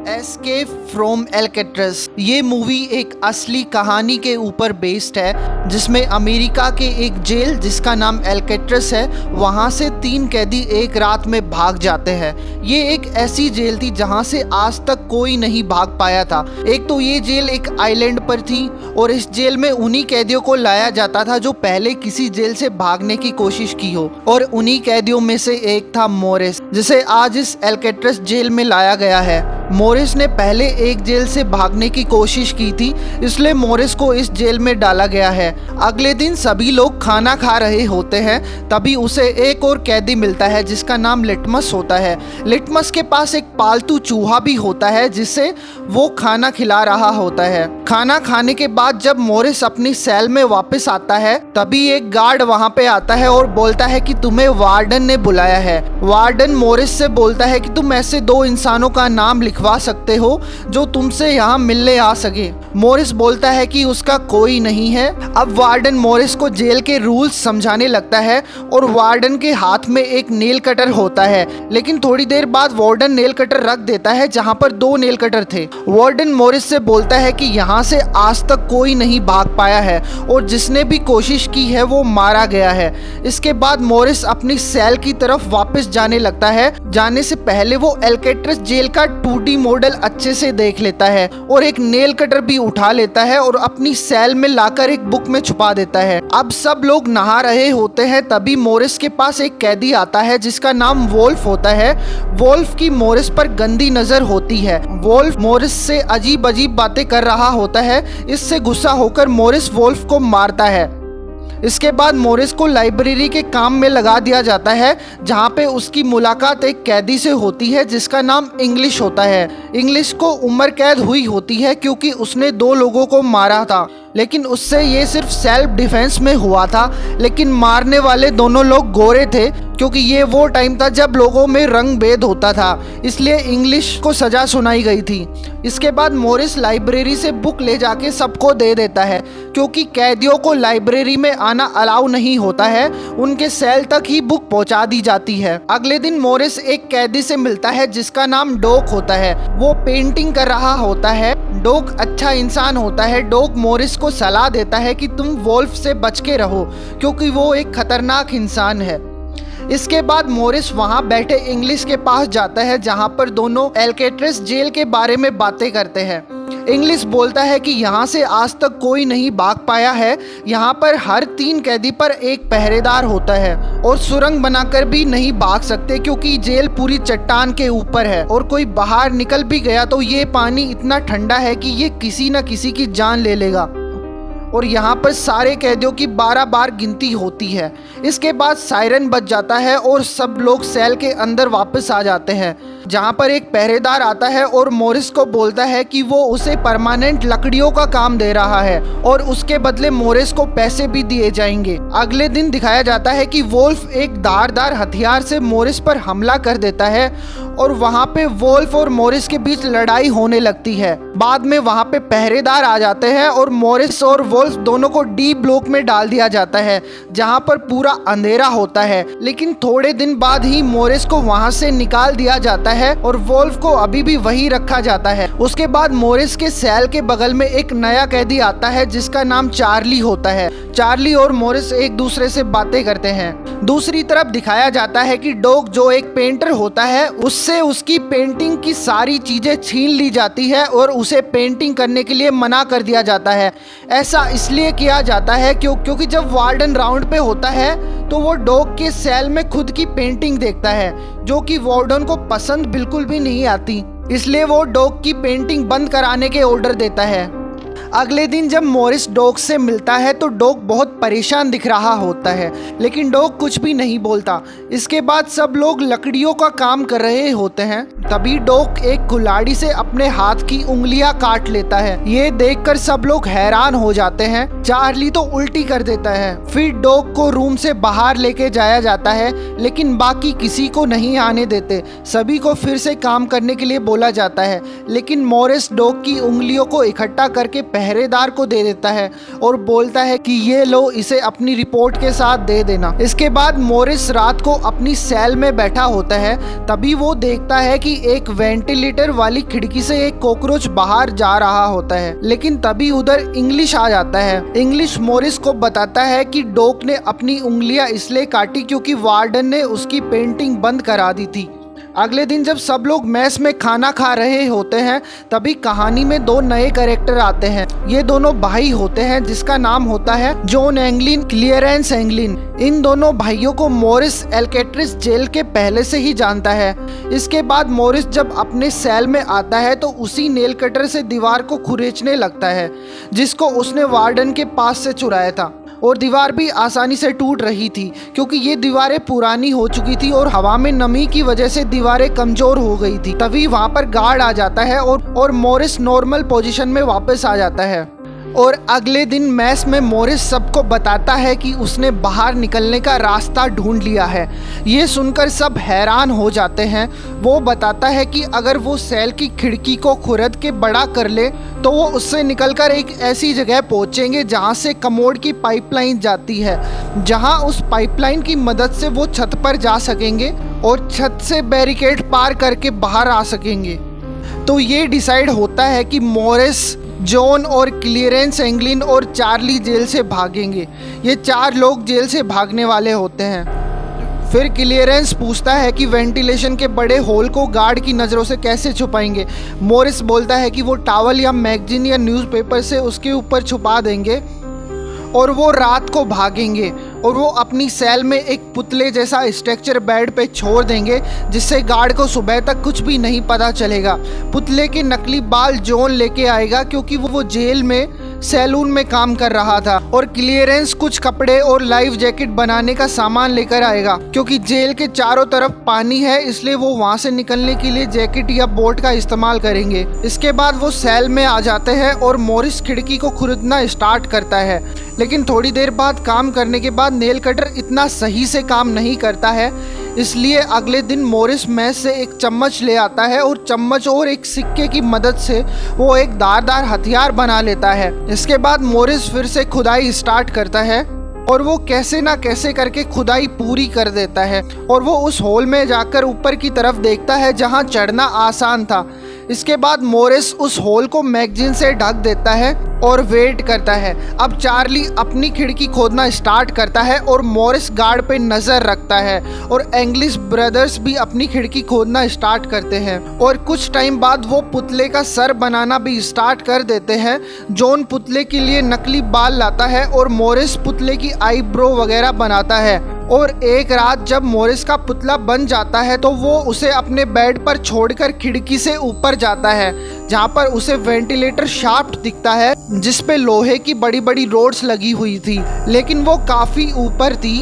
Escape from Alcatraz ये movie एक असली कहानी के ऊपर बेस्ड है, जिसमें अमेरिका के एक जेल जिसका नाम एल्केट्रस है, वहाँ से 3 कैदी एक रात में भाग जाते हैं। ये एक ऐसी जेल थी जहाँ से आज तक कोई नहीं भाग पाया था। एक तो ये जेल एक आइलैंड पर थी और इस जेल में उन्हीं कैदियों को लाया जाता था जो पहले किसी जेल से भागने की कोशिश की हो, और उन्हीं कैदियों में से एक था मोरिस, जिसे आज इस एल्केट्रस जेल में लाया गया है। मोरिस ने पहले एक जेल से भागने की कोशिश की थी, इसलिए मोरिस को इस जेल में डाला गया है। अगले दिन सभी लोग खाना खा रहे होते हैं, तभी उसे एक और कैदी मिलता है जिसका नाम लिटमस होता है। लिटमस के पास एक पालतू चूहा भी होता है जिसे वो खाना खिला रहा होता है। खाना खाने के बाद जब मोरिस अपनी सेल में वापस आता है, तभी एक गार्ड वहाँ पे आता है और बोलता है कि तुम्हें वार्डन ने बुलाया है। वार्डन मोरिस से बोलता है कि तुम ऐसे 2 इंसानों का नाम लिखवा सकते हो जो तुमसे यहाँ मिलने आ सके। मोरिस बोलता है कि उसका कोई नहीं है। अब वार्डन मोरिस को जेल के रूल्स समझाने लगता है और वार्डन के हाथ में एक नेल कटर होता है, लेकिन थोड़ी देर बाद वार्डन नेल कटर रख देता है जहाँ पर 2 नेल कटर थे। वार्डन मोरिस से बोलता है कि यहाँ से आज तक कोई नहीं भाग पाया है और जिसने भी कोशिश की है वो मारा गया है। इसके बाद मोरिस अपनी सेल की तरफ वापस जाने लगता है। जाने से पहले वो एल्केट्रस जेल का 2D मॉडल अच्छे से देख लेता है और एक नेल कटर भी उठा लेता है और अपनी सेल में लाकर एक बुक में छुपा देता है। अब सब लोग नहा रहे होते हैं, तभी मोरिस के पास एक कैदी आता है जिसका नाम वोल्फ होता है। वोल्फ की मोरिस पर गंदी नजर होती है। वोल्फ मोरिस से अजीब अजीब बातें कर रहा होता है। इससे गुस्सा होकर मोरिस वोल्फ को मारता है। इसके बाद मोरिस को लाइब्रेरी के काम में लगा दिया जाता है, जहाँ पे उसकी मुलाकात एक कैदी से होती है जिसका नाम इंग्लिश होता है। इंग्लिश को उम्र कैद हुई होती है क्योंकि उसने 2 लोगों को मारा था, लेकिन उससे ये सिर्फ सेल्फ डिफेंस में हुआ था। लेकिन मारने वाले दोनों लोग गोरे थे क्योंकि ये वो टाइम था जब लोगों में रंग भेद होता था, इसलिए इंग्लिश को सजा सुनाई गई थी। इसके बाद मोरिस लाइब्रेरी से बुक ले जाके सबको दे देता है, क्योंकि कैदियों को लाइब्रेरी में आना अलाउ नहीं होता है, उनके सेल तक ही बुक पहुंचा दी जाती है। अगले दिन मोरिस एक कैदी से मिलता है जिसका नाम डोक होता है। वो पेंटिंग कर रहा होता है। डोक अच्छा इंसान होता है। डोक मोरिस को सलाह देता है कि तुम वोल्फ से बच के रहो क्योंकि वो एक खतरनाक इंसान है। इसके बाद मोरिस वहां बैठे इंग्लिश के पास जाता है, जहां पर दोनों एल्केट्रस जेल के बारे में बातें करते हैं। इंग्लिश बोलता है कि यहाँ से आज तक कोई नहीं भाग पाया है। यहाँ पर हर 3 कैदी पर एक पहरेदार होता है और सुरंग बनाकर भी नहीं भाग सकते क्योंकि जेल पूरी चट्टान के ऊपर है, और कोई बाहर निकल भी गया तो ये पानी इतना ठंडा है कि ये किसी न किसी की जान ले लेगा। और यहाँ पर सारे कैदियों की 12 बार गिनती होती है। इसके बाद सायरन बज जाता है और सब लोग सेल के अंदर वापस आ जाते हैं, जहाँ पर एक पहरेदार आता है और मोरिस को बोलता है कि वो उसे परमानेंट लकड़ियों का काम दे रहा है और उसके बदले मोरिस को पैसे भी दिए जाएंगे। अगले दिन दिखाया जाता है कि वोल्फ एक धारदार हथियार से मोरिस पर हमला कर देता है और वहाँ पे वोल्फ और मोरिस के बीच लड़ाई होने लगती है। बाद में वहाँ पे पहरेदार आ जाते हैं और मोरिस और वोल्फ दोनों को डी ब्लॉक में डाल दिया जाता है, जहाँ पर पूरा अंधेरा होता है। लेकिन थोड़े दिन बाद ही मोरिस को वहाँ से निकाल दिया जाता है और वोल्फ को अभी भी वही रखा जाता है। उसके बाद मोरिस के सेल के बगल में एक नया कैदी आता है जिसका नाम चार्ली होता है। चार्ली और मोरिस एक दूसरे से बातें करते हैं। दूसरी तरफ दिखाया जाता है कि डोग, जो एक पेंटर होता है, उससे उसकी पेंटिंग की सारी चीजें छीन ली जाती है और उसे पेंटिंग करने के लिए मना कर दिया जाता है। ऐसा इसलिए किया जाता है क्योंकि जब वार्डन राउंड पे होता है तो वो डॉग के सेल में खुद की पेंटिंग देखता है, जो कि वार्डन को पसंद बिल्कुल भी नहीं आती। इसलिए वो डॉग की पेंटिंग बंद कराने के ऑर्डर देता है। अगले दिन जब मोरिस डॉग से मिलता है तो डॉग बहुत परेशान दिख रहा होता है, लेकिन डॉग कुछ भी नहीं बोलता। इसके बाद सब लोग लकड़ियों का काम कर रहे होते हैं, तभी डॉग एक कुल्हाड़ी से अपने हाथ की उंगलियां काट लेता है। ये देखकर सब लोग हैरान हो जाते हैं। चार्ली तो उल्टी कर देता है। फिर डॉग को रूम से बाहर लेके जाया जाता है, लेकिन बाकी किसी को नहीं आने देते। सभी को फिर से काम करने के लिए बोला जाता है, लेकिन मोरिस डॉग की उंगलियों को इकट्ठा करके पहरेदार को दे देता है और बोलता है कि ये लो, इसे अपनी रिपोर्ट के साथ दे देना। इसके बाद मोरिस रात को अपनी सेल में बैठा होता है, तभी वो देखता है कि एक वेंटिलेटर वाली खिड़की से एक कॉकरोच बाहर जा रहा होता है। लेकिन तभी उधर इंग्लिश आ जाता है। इंग्लिश मोरिस को बताता है कि डॉक ने अपनी उंगलियां इसलिए काटी क्योंकि वार्डन ने उसकी पेंटिंग बंद करा दी थी। अगले दिन जब सब लोग मेस में खाना खा रहे होते हैं, तभी कहानी में दो नए कैरेक्टर आते हैं। ये दोनों भाई होते हैं जिसका नाम होता है जॉन एंगलिन, क्लियरेंस एंगलिन। इन दोनों भाइयों को मोरिस एल्केट्रिस जेल के पहले से ही जानता है। इसके बाद मोरिस जब अपने सेल में आता है तो उसी नेल कटर से दीवार को खुरेचने लगता है, जिसको उसने वार्डन के पास से चुराया था। और दीवार भी आसानी से टूट रही थी क्योंकि ये दीवारें पुरानी हो चुकी थी और हवा में नमी की वजह से दीवारें कमजोर हो गई थी। तभी वहाँ पर गार्ड आ जाता है और मोरिस नॉर्मल पोजीशन में वापस आ जाता है। और अगले दिन मैस में मोरिस सबको बताता है कि उसने बाहर निकलने का रास्ता ढूंढ लिया है। ये सुनकर सब हैरान हो जाते हैं। वो बताता है कि अगर वो सेल की खिड़की को खुरद के बड़ा कर ले तो वो उससे निकलकर एक ऐसी जगह पहुंचेंगे जहां से कमोड की पाइपलाइन जाती है, जहां उस पाइपलाइन की मदद से वो छत पर जा सकेंगे और छत से बैरिकेड पार करके बाहर आ सकेंगे। तो ये डिसाइड होता है कि मोरिस, जॉन और क्लियरेंस एंगलिन और चार्ली जेल से भागेंगे। ये चार लोग जेल से भागने वाले होते हैं। फिर क्लियरेंस पूछता है कि वेंटिलेशन के बड़े होल को गार्ड की नज़रों से कैसे छुपाएंगे। मोरिस बोलता है कि वो टॉवल या मैगजीन या न्यूज़पेपर से उसके ऊपर छुपा देंगे और वो रात को भागेंगे और वो अपनी सेल में एक पुतले जैसा स्ट्रक्चर बेड पे छोड़ देंगे, जिससे गार्ड को सुबह तक कुछ भी नहीं पता चलेगा। पुतले के नकली बाल जॉन लेके आएगा क्योंकि वो जेल में सैलून में काम कर रहा था, और क्लियरेंस कुछ कपड़े और लाइफ जैकेट बनाने का सामान लेकर आएगा क्योंकि जेल के चारों तरफ पानी है, इसलिए वो वहाँ से निकलने के लिए जैकेट या बोट का इस्तेमाल करेंगे। इसके बाद वो सेल में आ जाते हैं और मोरिस खिड़की को खुरदना स्टार्ट करता है। लेकिन थोड़ी देर बाद काम करने के बाद नेल कटर इतना सही से काम नहीं करता है, इसलिए अगले दिन मोरिस मैस से एक चम्मच ले आता है और चम्मच और एक सिक्के की मदद से वो एक धारदार हथियार बना लेता है। इसके बाद मोरिस फिर से खुदाई स्टार्ट करता है और वो कैसे ना कैसे करके खुदाई पूरी कर देता है और वो उस होल में जाकर ऊपर की तरफ देखता है जहाँ चढ़ना आसान था। इसके बाद मोरिस उस होल को मैगजीन से ढक देता है और वेट करता है। अब चार्ली अपनी खिड़की खोदना स्टार्ट करता है और मोरिस गार्ड पे नज़र रखता है और इंग्लिश ब्रदर्स भी अपनी खिड़की खोदना स्टार्ट करते हैं और कुछ टाइम बाद वो पुतले का सर बनाना भी स्टार्ट कर देते हैं। जॉन पुतले के लिए नकली बाल लाता है और मोरिस पुतले की आईब्रो वगैरह बनाता है। और एक रात जब मोरिस का पुतला बन जाता है तो वो उसे अपने बेड पर छोड़कर खिड़की से ऊपर जाता है, जहाँ पर उसे वेंटिलेटर शाफ्ट दिखता है जिस पे लोहे की बड़ी बड़ी रोड्स लगी हुई थी, लेकिन वो काफ़ी ऊपर थी।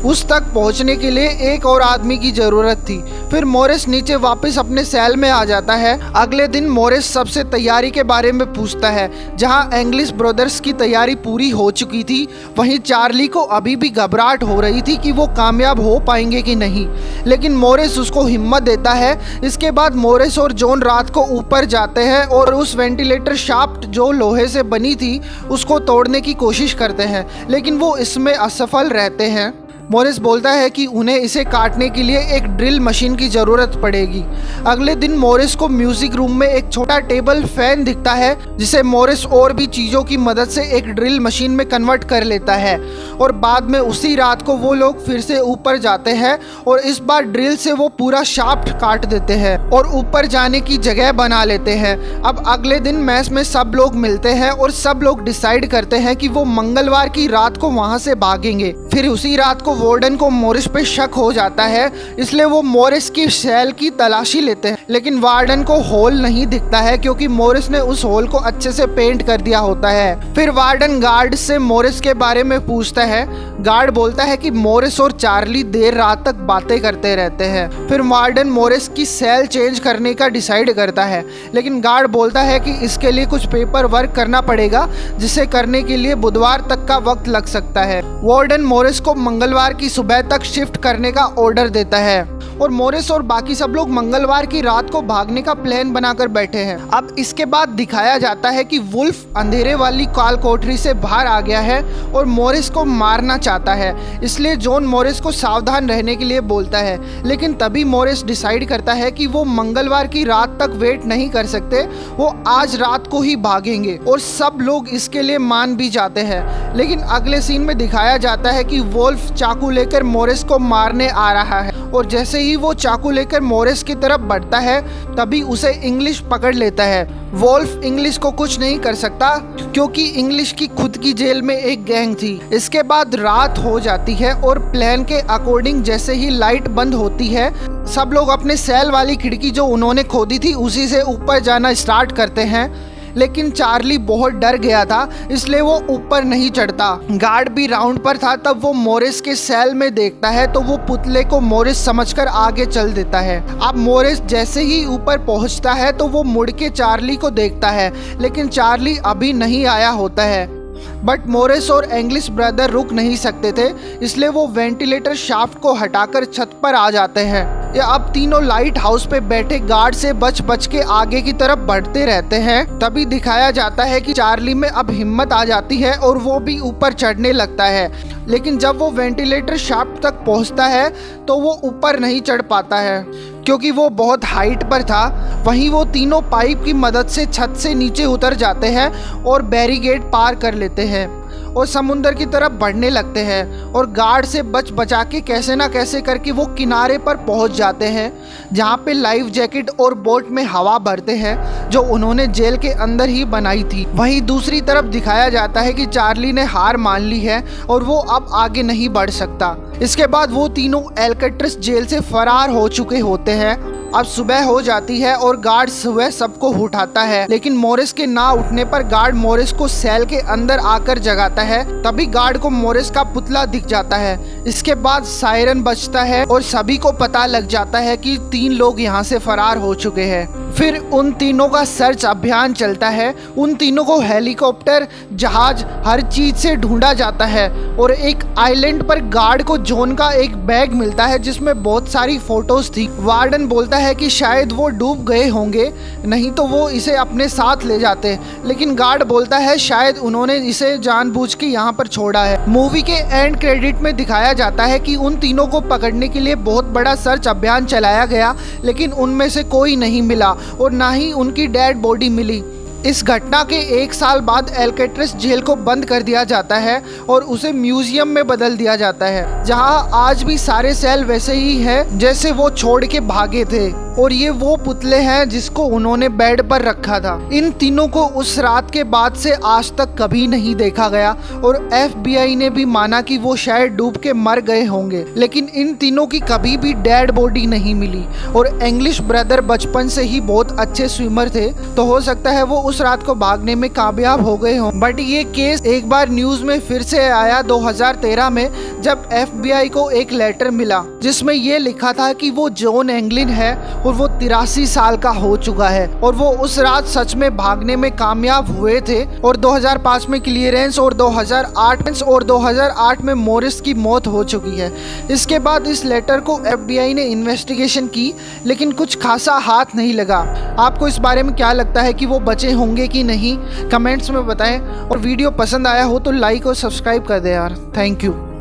उस तक पहुंचने के लिए एक और आदमी की ज़रूरत थी। फिर मोरिस नीचे वापस अपने सेल में आ जाता है। अगले दिन मोरिस सबसे तैयारी के बारे में पूछता है। जहां इंग्लिश ब्रदर्स की तैयारी पूरी हो चुकी थी, वहीं चार्ली को अभी भी घबराहट हो रही थी कि वो कामयाब हो पाएंगे कि नहीं, लेकिन मोरिस उसको हिम्मत देता है। इसके बाद मोरिस और जॉन रात को ऊपर जाते हैं और उस वेंटिलेटर शाफ्ट जो लोहे से बनी थी उसको तोड़ने की कोशिश करते हैं, लेकिन वो इसमें असफल रहते हैं। मोरिस बोलता है कि उन्हें इसे काटने के लिए एक ड्रिल मशीन की ज़रूरत पड़ेगी। अगले दिन मोरिस को म्यूजिक रूम में एक छोटा टेबल फैन दिखता है, जिसे मोरिस और भी चीज़ों की मदद से एक ड्रिल मशीन में कन्वर्ट कर लेता है और बाद में उसी रात को वो लोग फिर से ऊपर जाते हैं और इस बार ड्रिल से वो पूरा शाफ्ट काट देते हैं और ऊपर जाने की जगह बना लेते हैं। अब अगले दिन मैस में सब लोग मिलते हैं और सब लोग डिसाइड करते हैं कि वो मंगलवार की रात को वहाँ से भागेंगे। फिर उसी रात को वार्डन को मोरिस पे शक हो जाता है, इसलिए वो मोरिस की सेल की तलाशी लेते हैं, लेकिन वार्डन को होल नहीं दिखता है क्योंकि मोरिस ने उस होल को अच्छे से पेंट कर दिया होता है। फिर वार्डन गार्ड से मोरिस के बारे में पूछता है। गार्ड बोलता है कि मोरिस और चार्ली देर रात तक बातें करते रहते हैं। फिर वार्डन मोरिस की सेल चेंज करने का डिसाइड करता है, लेकिन गार्ड बोलता है कि इसके लिए कुछ पेपर वर्क करना पड़ेगा, जिसे करने के लिए बुधवार तक का वक्त लग सकता है। वार्डन मोरिस को मंगलवार मंगलवार की सुबह तक शिफ्ट करने का ऑर्डर देता है और मोरिस और बाकी सब लोग मंगलवार की रात को भागने का प्लान बनाकर बैठे हैं। अब इसके बाद दिखाया जाता है कि वुल्फ अंधेरे वाली काल कोठरी से बाहर आ गया है और मोरिस को मारना चाहता है, इसलिए जॉन मोरिस को सावधान रहने के लिए बोलता है। लेकिन तभी मोरिस डिसाइड करता है कि वो मंगलवार की रात तक वेट नहीं कर सकते, वो आज रात को ही भागेंगे और सब लोग इसके लिए मान भी जाते हैं। लेकिन अगले सीन में दिखाया जाता है कि वुल्फ चाकू लेकर मोरिस को मारने आ रहा है और जैसे ही वो चाकू लेकर मोरिस की तरफ बढ़ता है तभी उसे इंग्लिश पकड़ लेता है। वुल्फ इंग्लिश को कुछ नहीं कर सकता क्योंकि इंग्लिश की खुद की जेल में एक गैंग थी। इसके बाद रात हो जाती है और प्लान के अकॉर्डिंग जैसे ही लाइट बंद होती है सब लोग अपने सेल वाली खिड़की जो उन्होंने खोदी थी उसी से ऊपर जाना स्टार्ट करते हैं। लेकिन चार्ली बहुत डर गया था इसलिए वो ऊपर नहीं चढ़ता। गार्ड भी राउंड पर था। तब वो मोरिस के सेल में देखता है तो वो पुतले को मोरिस समझकर आगे चल देता है। अब मोरिस जैसे ही ऊपर पहुंचता है तो वो मुड़ के चार्ली को देखता है, लेकिन चार्ली अभी नहीं आया होता है। बट मोरिस और इंग्लिश ब्रदर रुक नहीं सकते थे, इसलिए वो वेंटिलेटर शाफ्ट को हटाकर छत पर आ जाते हैं। ये अब तीनों लाइट हाउस पे बैठे गार्ड से बच के आगे की तरफ बढ़ते रहते हैं। तभी दिखाया जाता है कि चार्ली में अब हिम्मत आ जाती है और वो भी ऊपर चढ़ने लगता है। लेकिन जब वो वेंटिलेटर शाफ्ट तक पहुंचता है तो वो ऊपर नहीं चढ़ पाता है क्योंकि वो बहुत हाइट पर था। वहीं वो तीनों पाइप की मदद से छत से नीचे उतर जाते हैं और बैरिकेड पार कर लेते हैं और समुंदर की तरफ बढ़ने लगते हैं और गार्ड से बचा के कैसे ना कैसे करके वो किनारे पर पहुंच जाते हैं जहां पे लाइफ जैकेट और बोट में हवा भरते हैं जो उन्होंने जेल के अंदर ही बनाई थी। वहीं दूसरी तरफ दिखाया जाता है कि चार्ली ने हार मान ली है और वो अब आगे नहीं बढ़ सकता। इसके बाद वो तीनों एल्केट्रस जेल से फरार हो चुके होते हैं। अब सुबह हो जाती है और गार्ड सुबह सबको उठाता है, लेकिन मोरिस के ना उठने पर गार्ड मोरिस को सेल के अंदर आकर जगाता है। तभी गार्ड को मोरिस का पुतला दिख जाता है। इसके बाद सायरन बजता है और सभी को पता लग जाता है कि 3 लोग यहाँ से फरार हो चुके हैं। फिर उन तीनों का सर्च अभियान चलता है। उन तीनों को हेलीकॉप्टर, जहाज, हर चीज से ढूंढा जाता है और एक आइलैंड पर गार्ड को जॉन का एक बैग मिलता है जिसमें बहुत सारी फोटोज थी। वार्डन बोलता है कि शायद वो डूब गए होंगे, नहीं तो वो इसे अपने साथ ले जाते, लेकिन गार्ड बोलता है शायद उन्होंने इसे जानबूझ के यहाँ पर छोड़ा है। मूवी के एंड क्रेडिट में दिखाया जाता है कि उन तीनों को पकड़ने के लिए बहुत बड़ा सर्च अभियान चलाया गया, लेकिन उनमें से कोई नहीं मिला और ना ही उनकी डेड बॉडी मिली। इस घटना के 1 साल बाद एल्केट्रस जेल को बंद कर दिया जाता है और उसे म्यूजियम में बदल दिया जाता है, जहां आज भी सारे सेल वैसे ही हैं जैसे वो छोड़ के भागे थे। और ये वो पुतले हैं जिसको उन्होंने बेड पर रखा था। इन तीनों को उस रात के बाद से आज तक कभी नहीं देखा गया और FBI ने भी माना कि वो शायद डूब के मर गए होंगे, लेकिन इन तीनों की कभी भी डेड बॉडी नहीं मिली। और इंग्लिश ब्रदर बचपन से ही बहुत अच्छे स्विमर थे, तो हो सकता है वो उस रात को भागने में कामयाब हो गए हों। बट ये केस एक बार न्यूज में फिर से आया 2013 में, जब FBI को एक लेटर मिला जिसमें ये लिखा था कि वो जॉन एंगलिन है और वो 83 साल का हो चुका है और वो उस रात सच में भागने में कामयाब हुए थे। और 2005 में क्लियरेंस और 2008 में मोरिस की मौत हो चुकी है। इसके बाद इस लेटर को FBI ने इन्वेस्टिगेशन की, लेकिन कुछ खासा हाथ नहीं लगा। आपको इस बारे में क्या लगता है कि वो बचे होंगे कि नहीं, कमेंट्स में बताएं। और वीडियो पसंद आया हो तो लाइक और सब्सक्राइब कर दें यार। Thank you.